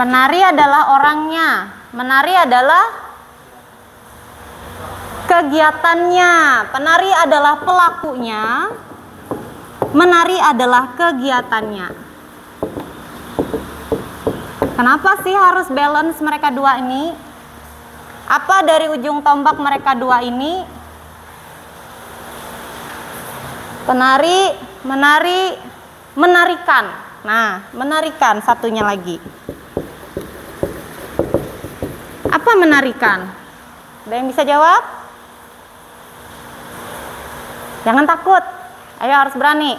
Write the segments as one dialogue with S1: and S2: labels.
S1: Penari adalah orangnya, menari adalah kegiatannya. Penari adalah pelakunya, menari adalah kegiatannya. Kenapa sih harus balance mereka dua ini? Apa dari ujung tombak mereka dua ini? Penari, menari, menarikan. Nah, menarikan satunya lagi. Apa menarikan? Ada yang bisa jawab? Jangan takut. Ayo, harus berani.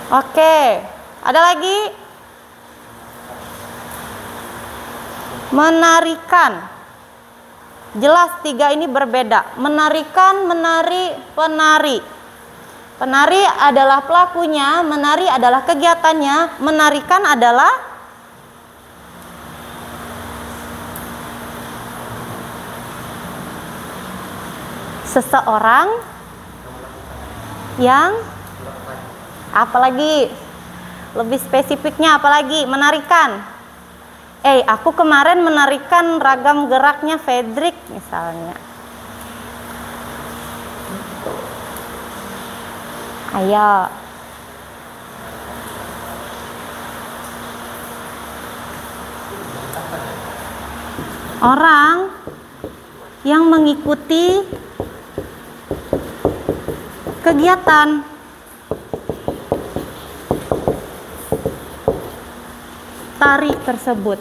S1: Oke. Ada lagi? Menarikan. Jelas tiga ini berbeda. Menarikan, menari, penari. Penari adalah pelakunya, menari adalah kegiatannya, menarikan adalah seseorang yang apalagi lebih spesifiknya apalagi menarikan. Aku kemarin menarikan ragam geraknya Fredrik misalnya. Ayo. Orang yang mengikuti kegiatan. Tari tersebut.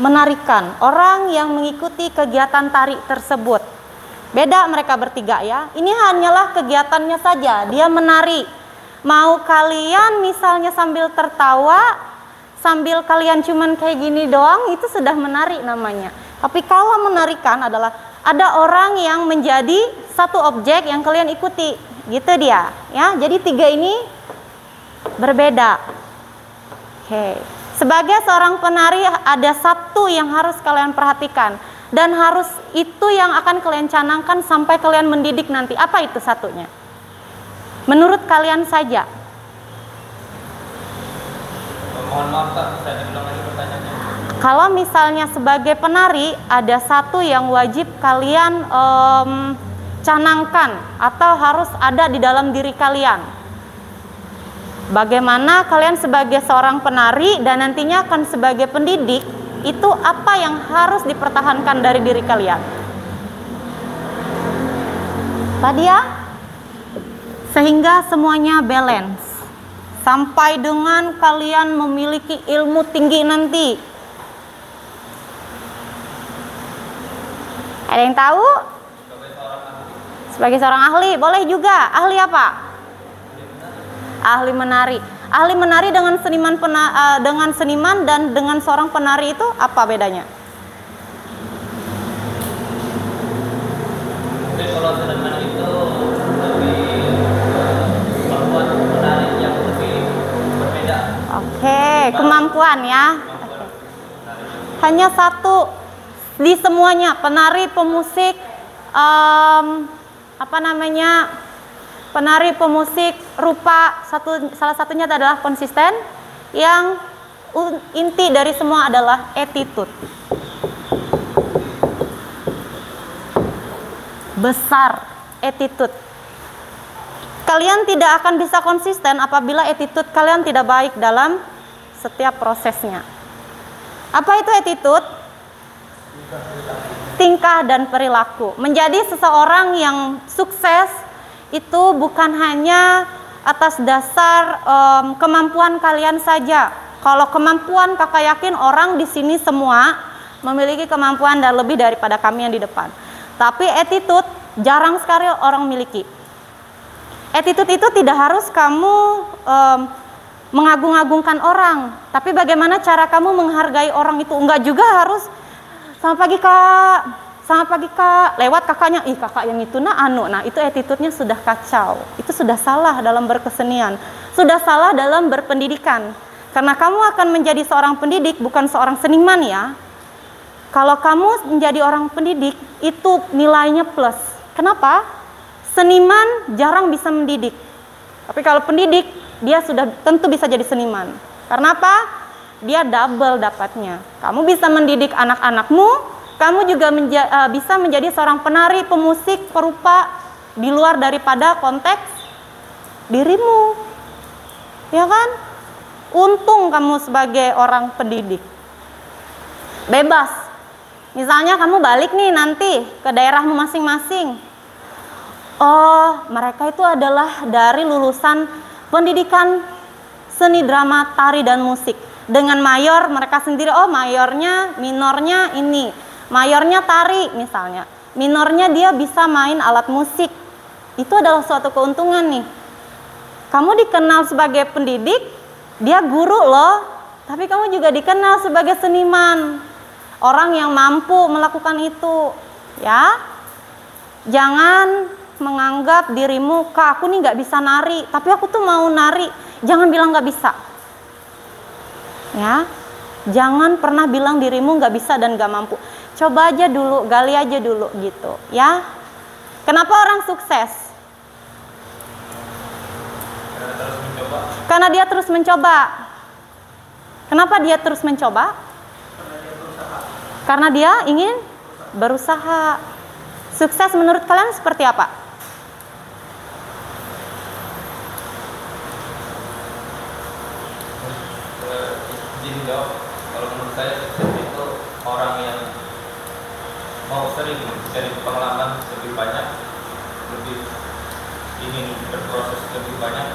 S1: Menarikan. Orang yang mengikuti kegiatan tari tersebut. Beda mereka bertiga ya. Ini hanyalah kegiatannya saja. Dia menari. Mau kalian misalnya sambil tertawa, sambil kalian cuman kayak gini doang, itu sudah menari namanya. Tapi kalau menarikan adalah ada orang yang menjadi satu objek yang kalian ikuti. Gitu dia. Ya, jadi tiga ini berbeda. Oke. Sebagai seorang penari ada satu yang harus kalian perhatikan. Dan harus itu yang akan kalian canangkan sampai kalian mendidik nanti. Apa itu satunya? Menurut kalian saja.
S2: Mohon maaf Kak, bisa diulang lagi pertanyaannya.
S1: Kalau misalnya sebagai penari ada satu yang wajib kalian canangkan atau harus ada di dalam diri kalian. Bagaimana kalian sebagai seorang penari dan nantinya akan sebagai pendidik, itu apa yang harus dipertahankan dari diri kalian? Tadi ya, sehingga semuanya balance sampai dengan kalian memiliki ilmu tinggi nanti. Ada yang tahu? Sebagai seorang ahli, boleh juga. Ahli apa? Ahli menari. Ahli menari dengan seniman dan dengan seorang penari itu apa bedanya?
S2: Mungkin kalau seniman itu lebih kemampuan menari yang lebih berbeda.
S1: Oke, kemampuan ya. Hanya satu di semuanya, penari, pemusik, penari, pemusik, rupa, salah satunya adalah konsisten. Yang inti dari semua adalah attitude. Besar attitude. Kalian tidak akan bisa konsisten apabila attitude kalian tidak baik dalam setiap prosesnya. Apa itu attitude? Tingkah dan perilaku. Menjadi seseorang yang sukses itu bukan hanya atas dasar kemampuan kalian saja. Kalau kemampuan, kakak yakin orang di sini semua memiliki kemampuan dan lebih daripada kami yang di depan. Tapi attitude jarang sekali orang miliki. Attitude itu tidak harus kamu mengagung-agungkan orang, tapi bagaimana cara kamu menghargai orang itu. Enggak juga harus selamat pagi kak, selamat pagi kak, lewat kakaknya, kakak yang itu nah itu attitude-nya sudah kacau. Itu sudah salah dalam berkesenian, sudah salah dalam berpendidikan. Karena kamu akan menjadi seorang pendidik, bukan seorang seniman ya. Kalau kamu menjadi orang pendidik, itu nilainya plus. Kenapa? Seniman jarang bisa mendidik. Tapi kalau pendidik, dia sudah tentu bisa jadi seniman. Karena apa? Dia double dapatnya. Kamu bisa mendidik anak-anakmu, kamu juga bisa menjadi seorang penari, pemusik, perupa di luar daripada konteks dirimu. Ya kan? Untung kamu sebagai orang pendidik. Bebas. Misalnya kamu balik nih nanti ke daerahmu masing-masing. Oh, mereka itu adalah dari lulusan pendidikan seni drama, tari, dan musik. Dengan mayor mereka sendiri, oh mayornya, minornya ini. Mayornya tari misalnya. Minornya dia bisa main alat musik. Itu adalah suatu keuntungan nih. Kamu dikenal sebagai pendidik, dia guru loh. Tapi kamu juga dikenal sebagai seniman. Orang yang mampu melakukan itu. Ya. Jangan menganggap dirimu, Kak aku nih gak bisa nari, tapi aku tuh mau nari. Jangan bilang gak bisa. Ya. Jangan pernah bilang dirimu gak bisa dan gak mampu. Coba aja dulu, gali aja dulu gitu. Ya. Kenapa orang sukses? Karena dia terus mencoba. Kenapa dia terus mencoba? Karena dia ingin berusaha. Sukses menurut kalian seperti apa?
S2: Jadi jawab, kalau menurut saya sukses itu orang yang mau sering mencari pengalaman lebih banyak, lebih ingin berproses lebih banyak,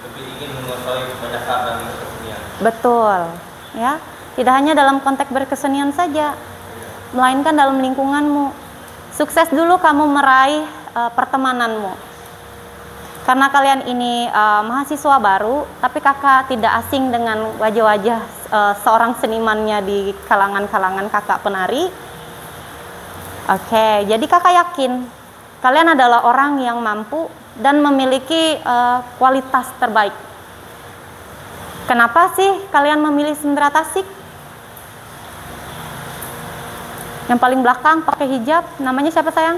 S2: lebih ingin mengetahui banyak hal dalam kesenian.
S1: Betul, ya. Tidak hanya dalam konteks berkesenian saja, melainkan dalam lingkunganmu. Sukses dulu kamu meraih pertemananmu. Karena kalian ini mahasiswa baru, tapi kakak tidak asing dengan wajah-wajah seorang senimannya di kalangan-kalangan kakak penari. Oke, jadi kakak yakin kalian adalah orang yang mampu dan memiliki kualitas terbaik. Kenapa sih kalian memilih Sendera Tasik? Yang paling belakang pakai hijab, namanya siapa sayang?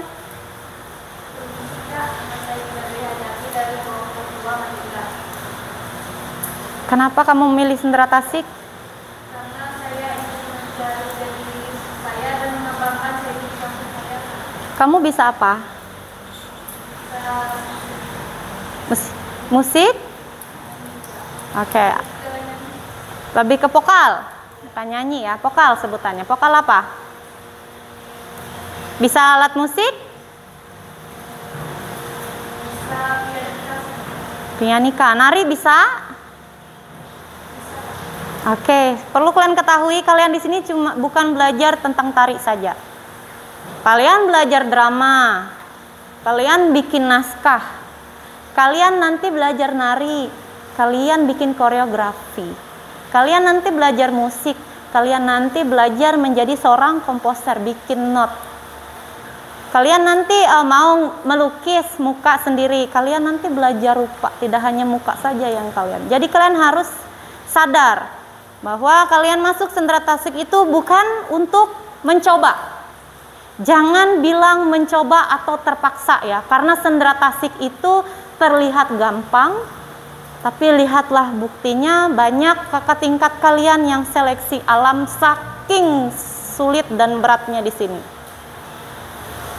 S1: Kenapa kamu memilih Sendera Tasik?
S3: Karena saya ingin mencari diri saya dan mengembangkan diri saya.
S1: Kamu bisa apa? Musik? Oke. Lebih ke vokal? Bukan nyanyi ya, vokal sebutannya. Vokal apa? Bisa alat musik?
S3: Bisa
S1: Pianika. Nari bisa? Oke, perlu kalian ketahui, kalian di sini cuma bukan belajar tentang tari saja. Kalian belajar drama, kalian bikin naskah, kalian nanti belajar nari, kalian bikin koreografi, kalian nanti belajar musik, kalian nanti belajar menjadi seorang komposer, bikin not. Kalian nanti mau melukis muka sendiri, kalian nanti belajar rupa, tidak hanya muka saja yang kalian. Jadi kalian harus sadar bahwa kalian masuk Sendera Tasik itu bukan untuk mencoba. Jangan bilang mencoba atau terpaksa ya, karena Sendera Tasik itu terlihat gampang, tapi lihatlah buktinya banyak kakak tingkat kalian yang seleksi alam saking sulit dan beratnya di sini.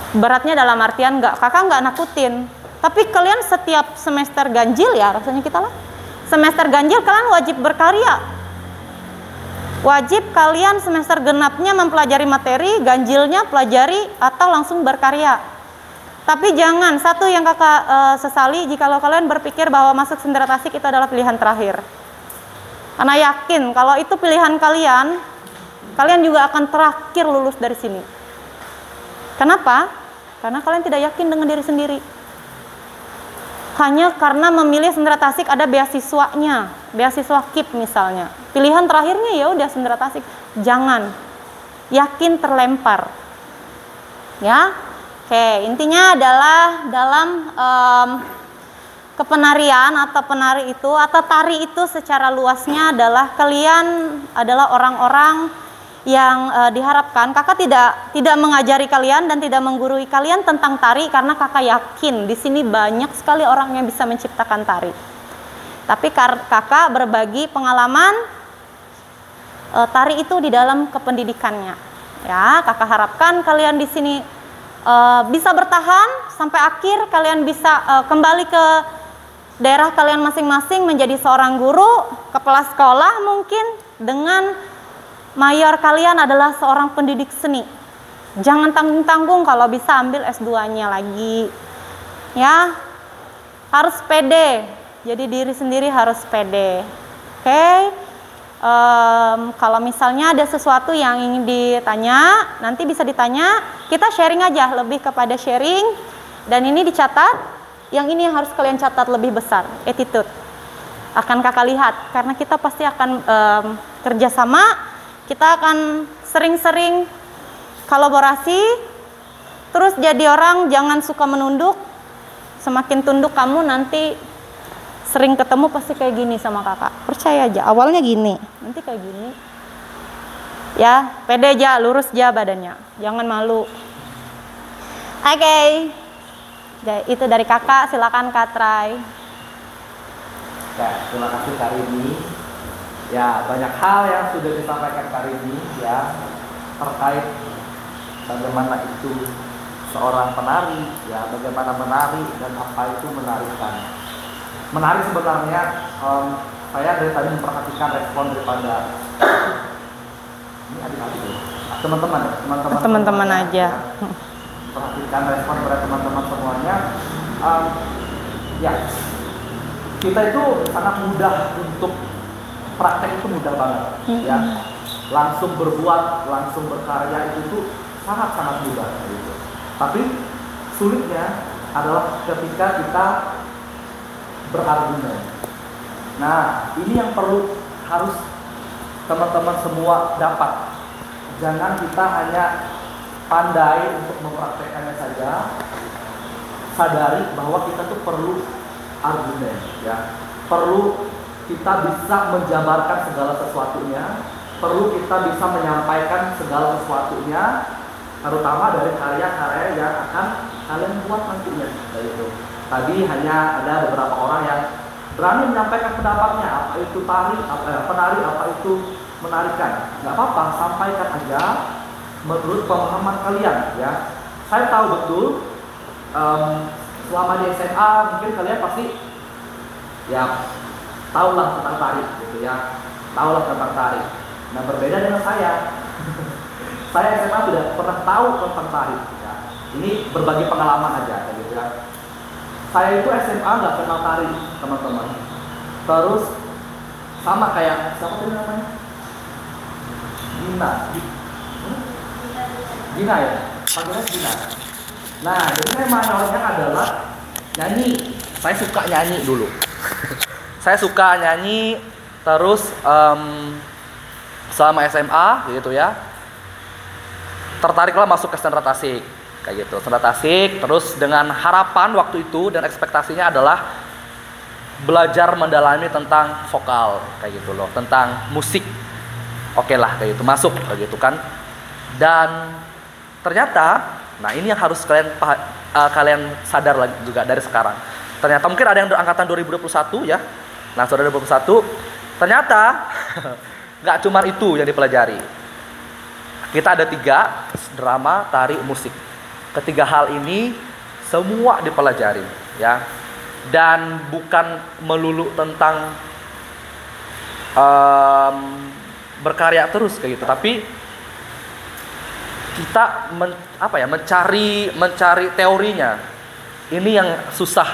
S1: Beratnya dalam artian kakak nggak nakutin, tapi kalian setiap semester ganjil ya, rasanya kita lah. Semester ganjil kalian wajib berkarya. Wajib kalian semester genapnya mempelajari materi, ganjilnya pelajari atau langsung berkarya. Tapi jangan, satu yang kakak sesali jikalau kalian berpikir bahwa masuk Sendera Tasik itu adalah pilihan terakhir. Karena yakin kalau itu pilihan kalian, kalian juga akan terakhir lulus dari sini. Kenapa? Karena kalian tidak yakin dengan diri sendiri. Hanya karena memilih Sendera Tasik ada beasiswanya, beasiswa KIP misalnya. Pilihan terakhirnya ya udah Sendera Tasik. Jangan. Yakin terlempar. Ya. Oke, intinya adalah dalam kepenarian atau penari itu atau tari itu secara luasnya adalah kalian adalah orang-orang yang diharapkan. Kakak tidak mengajari kalian dan tidak menggurui kalian tentang tari, karena kakak yakin di sini banyak sekali orang yang bisa menciptakan tari. Tapi kakak berbagi pengalaman tari itu di dalam kependidikannya. Ya, kakak harapkan kalian di sini bisa bertahan sampai akhir, kalian bisa kembali ke daerah kalian masing-masing menjadi seorang guru, kepala sekolah mungkin, dengan mayor kalian adalah seorang pendidik seni. Jangan tanggung-tanggung, kalau bisa ambil S2-nya lagi. Ya, harus pede. Jadi diri sendiri harus pede. Oke. Kalau misalnya ada sesuatu yang ingin ditanya, nanti bisa ditanya. Kita sharing aja, lebih kepada sharing. Dan ini dicatat. Yang ini yang harus kalian catat lebih besar, attitude. Akan kakak lihat, karena kita pasti akan kerjasama. Kita akan sering-sering kolaborasi. Terus jadi orang jangan suka menunduk. Semakin tunduk kamu, nanti sering ketemu pasti kayak gini sama kakak. Percaya aja, awalnya gini, nanti kayak gini. Ya, pede aja, lurus aja badannya. Jangan malu. Oke. Itu dari kakak, silakan Kak Trai.
S4: Ya, terima kasih Kak Rini. Ya, banyak hal yang sudah disampaikan Kak Rini ya terkait bagaimana itu seorang penari, ya bagaimana menari dan apa itu menarikan. Menari sebenarnya saya dari tadi memperhatikan respon daripada ini adik-adik ya, teman-teman
S1: aja.
S4: Ya, perhatikan respon dari teman-teman semuanya. Ya, kita itu sangat mudah untuk praktek, itu mudah banget, ya. Langsung berbuat, langsung berkarya itu tuh sangat-sangat mudah gitu. Tapi sulitnya adalah ketika kita berargumen. Nah, ini yang harus teman-teman semua dapat. Jangan kita hanya pandai untuk mempraktekannya saja. Sadari bahwa kita tuh perlu argumen, ya. Perlu kita bisa menjabarkan segala sesuatunya, perlu kita bisa menyampaikan segala sesuatunya, terutama dari karya-karya yang akan kalian buat nantinya. Gitu. Tadi hanya ada beberapa orang yang berani menyampaikan pendapatnya, apa itu tari, penari, apa itu menarikan. Nggak apa-apa, sampaikan aja menurut pemahaman kalian, ya. Saya tahu betul selama di SMA mungkin kalian pasti ya tahulah tentang tari, gitu ya, tahulah tentang tari. Nah, berbeda dengan saya. Saya SMA tidak pernah tahu tentang tari. Ya. Ini berbagi pengalaman aja, gitu ya. Saya itu SMA nggak kenal tari, teman-teman. Terus sama kayak siapa tadi namanya? Gina ya, panggilannya Gina. Nah, jadi saya mayornya adalah nyanyi. Saya suka nyanyi dulu. Saya suka nyanyi, terus selama SMA gitu ya, tertariklah masuk ke Sendera Tasik, kayak gitu. Sendera Tasik, terus dengan harapan waktu itu dan ekspektasinya adalah belajar mendalami tentang vokal, kayak gitu loh, tentang musik. Oke lah, kayak gitu, masuk, kayak gitu kan. Dan ternyata, nah ini yang harus kalian sadar lagi juga dari sekarang. Ternyata mungkin ada yang angkatan 2021 ya. Nah, saudara 2021, ternyata nggak cuma itu yang dipelajari. Kita ada 3, drama, tari, musik. Ketiga hal ini semua dipelajari, ya. Dan bukan melulu tentang berkarya terus kayak gitu, tapi kita mencari teorinya. Ini yang susah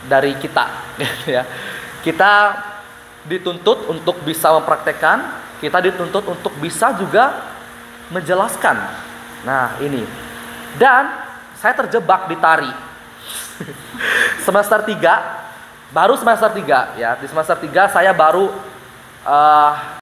S4: dari kita, ya. Kita dituntut untuk bisa mempraktekkan, kita dituntut untuk bisa juga menjelaskan. Nah, ini. Dan saya terjebak di tari. Semester 3, baru semester 3 ya. Di semester 3 saya baru